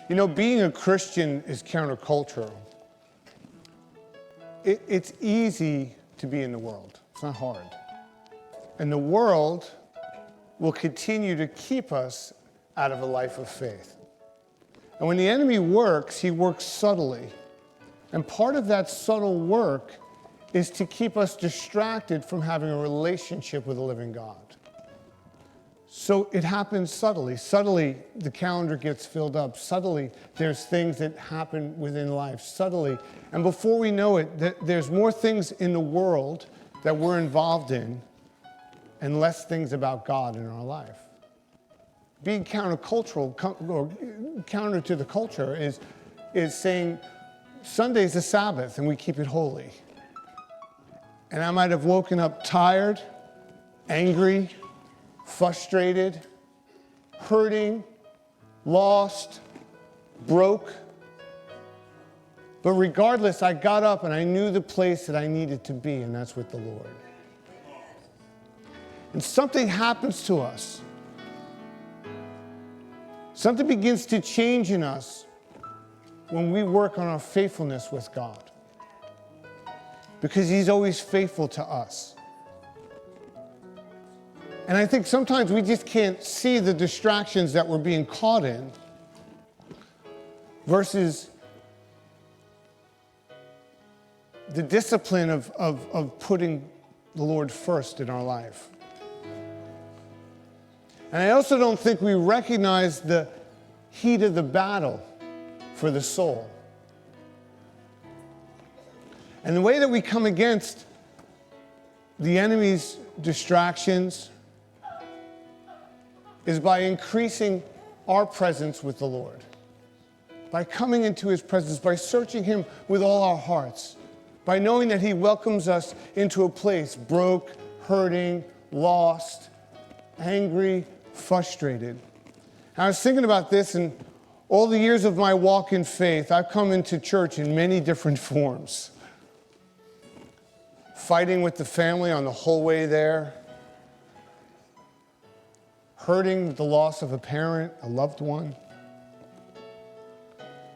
You know, being a Christian is countercultural. It's easy to be in the world. It's not hard. And the world will continue to keep us out of a life of faith. And when the enemy works, he works subtly. And part of that subtle work is to keep us distracted from having a relationship with the living God. So it happens subtly. Subtly, the calendar gets filled up. Subtly, there's things that happen within life. Subtly. And before we know it, there's more things in the world that we're involved in and less things about God in our life. Being countercultural, or counter to the culture, is saying Sunday's the Sabbath and we keep it holy. And I might have woken up tired, angry, frustrated, hurting, lost, broke. But regardless, I got up and I knew the place that I needed to be, and that's with the Lord. And something happens to us. Something begins to change in us when we work on our faithfulness with God. Because He's always faithful to us. And I think sometimes we just can't see the distractions that we're being caught in versus the discipline of putting the Lord first in our life. And I also don't think we recognize the heat of the battle for the soul. And the way that we come against the enemy's distractions is by increasing our presence with the Lord. By coming into His presence, by searching Him with all our hearts, by knowing that He welcomes us into a place broke, hurting, lost, angry, frustrated. I was thinking about this, and all the years of my walk in faith, I've come into church in many different forms. Fighting with the family on the whole way there, hurting with the loss of a parent, a loved one,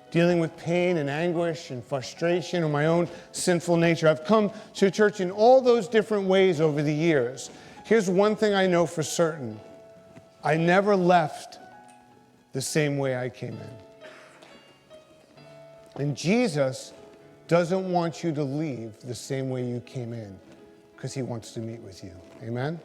dealing with pain and anguish and frustration or my own sinful nature. I've come to church in all those different ways over the years. Here's one thing I know for certain. I never left the same way I came in. And Jesus doesn't want you to leave the same way you came in, because He wants to meet with you. Amen?